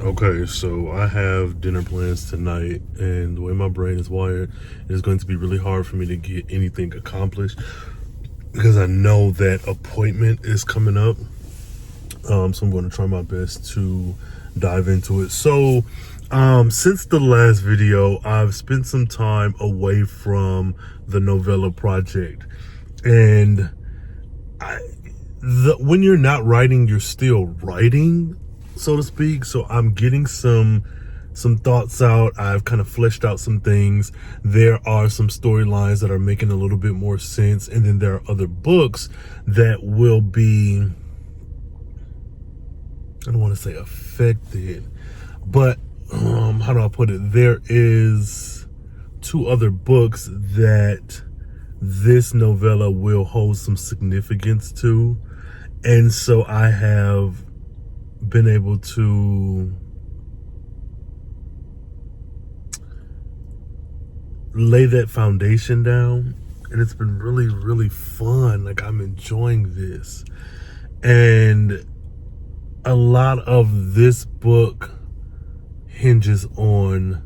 Okay, so I have dinner plans tonight, and the way my brain is wired, it's going to be really hard for me to get anything accomplished because I know that appointment is coming up. So I'm going to try my best to dive into it. So, since the last video, I've spent some time away from the novella project, and when you're not writing, you're still writing, so to speak. So I'm getting some thoughts out. I've kind of fleshed out some things. There are some storylines that are making a little bit more sense, and then there are other books that will be, I don't want to say affected, but how do I put it? There is 2 other books that this novella will hold some significance to. And so I have been able to lay that foundation down, and it's been really, really fun. Like, I'm enjoying this. And a lot of this book hinges on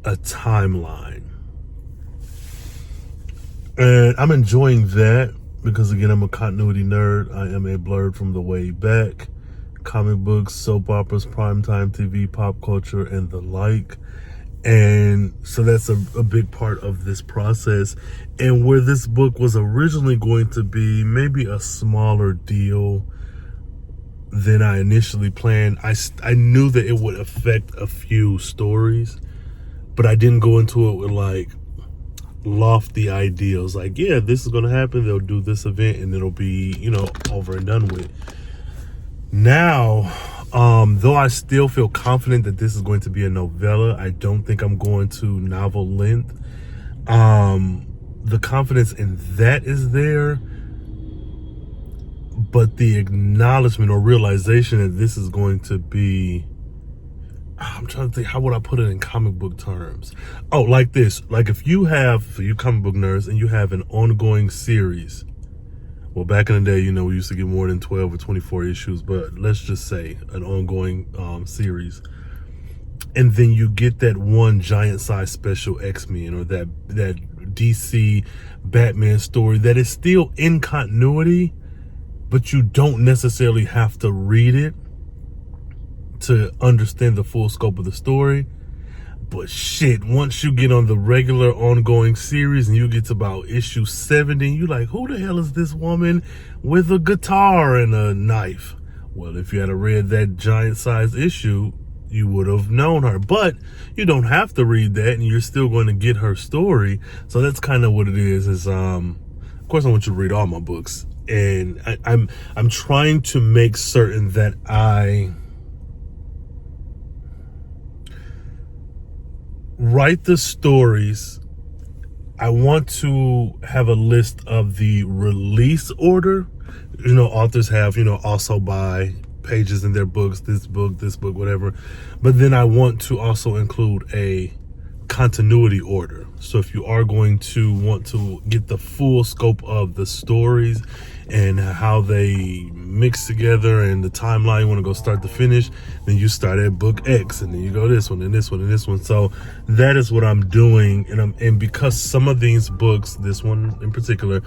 a timeline. And I'm enjoying that because, again, I'm a continuity nerd. I am a blurred from the way back. Comic books, soap operas, primetime TV, pop culture, and the like. And so that's a big part of this process. And where this book was originally going to be maybe a smaller deal than I initially planned, I knew that it would affect a few stories, but I didn't go into it with like lofty ideals, like, yeah, this is going to happen, they'll do this event, and it'll be, over and done with. Now, though I still feel confident that this is going to be a novella, I don't think I'm going to novel length. The confidence in that is there, but the acknowledgement or realization that this is going to be, I'm trying to think, how would I put it in comic book terms? Oh, like this. Like, if you have, for you comic book nerds, and you have an ongoing series. Well, back in the day, we used to get more than 12 or 24 issues, but let's just say an ongoing series. And then you get that one giant size special X-Men, or that DC Batman story that is still in continuity, but you don't necessarily have to read it to understand the full scope of the story. But shit, once you get on the regular ongoing series and you get to about issue 70, you're like, who the hell is this woman with a guitar and a knife? Well, if you had read that giant size issue, you would have known her. But you don't have to read that, and you're still going to get her story. So that's kind of what it is of course I want you to read all my books, and I'm trying to make certain that I write the stories. I want to have a list of the release order. Authors have, also buy pages in their books, this book, whatever. But then I want to also include a continuity order. So if you are going to want to get the full scope of the stories and how they mix together and the timeline, you want to go start to finish, then you start at book X, and then you go this one and this one and this one. So that is what I'm doing. And because some of these books, this one in particular,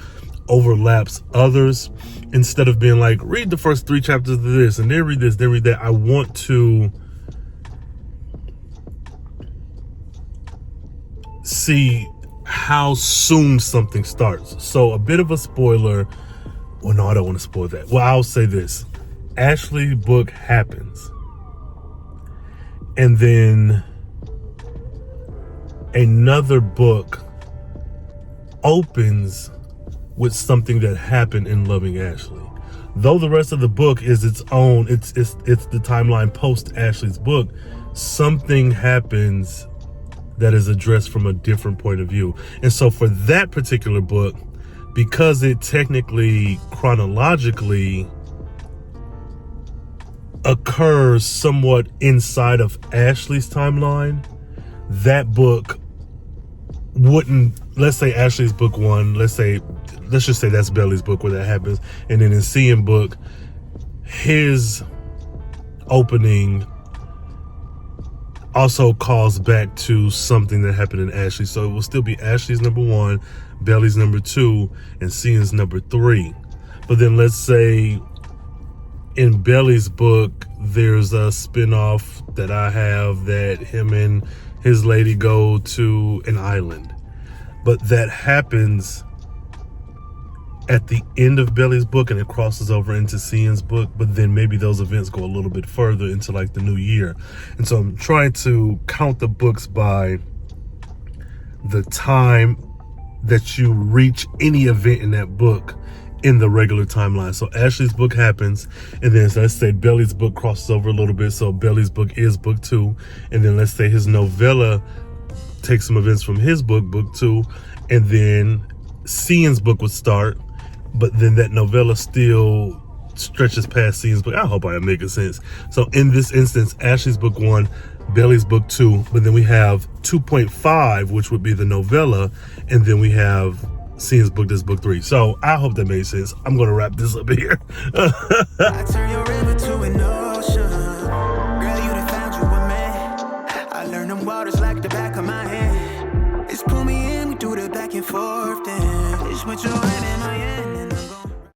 overlaps others, instead of being like, read the first 3 chapters of this and then read this, then read that, I want to see how soon something starts. So a bit of a spoiler. Well, no, I don't want to spoil that. Well, I'll say this. Ashley's book happens, and then another book opens with something that happened in Loving Ashley. Though the rest of the book is its own, it's the timeline post Ashley's book, something happens that is addressed from a different point of view. And so for that particular book, because it technically chronologically occurs somewhat inside of Ashley's timeline, that book wouldn't, let's say Ashley's book 1, let's just say that's Belly's book where that happens, and then in Cian book, his opening also calls back to something that happened in Ashley. So it will still be Ashley's number 1, Belly's number 2, and Cian's number 3. But then let's say in Belly's book, there's a spinoff that I have that him and his lady go to an island. But that happens at the end of Belly's book and it crosses over into Cian's book, but then maybe those events go a little bit further into like the new year. And so I'm trying to count the books by the time that you reach any event in that book in the regular timeline. So Ashley's book happens, and then so let's say Belly's book crosses over a little bit, so Belly's book is book 2, and then let's say his novella takes some events from his book, book 2, and then Cian's book would start, but then that novella still stretches past Cian's book. I hope I am making sense. So in this instance, Ashley's book 1, Belly's book 2, but then we have 2.5, which would be the novella, and then we have Cian's book, this book 3. So I hope that made sense. I'm going to wrap this up here.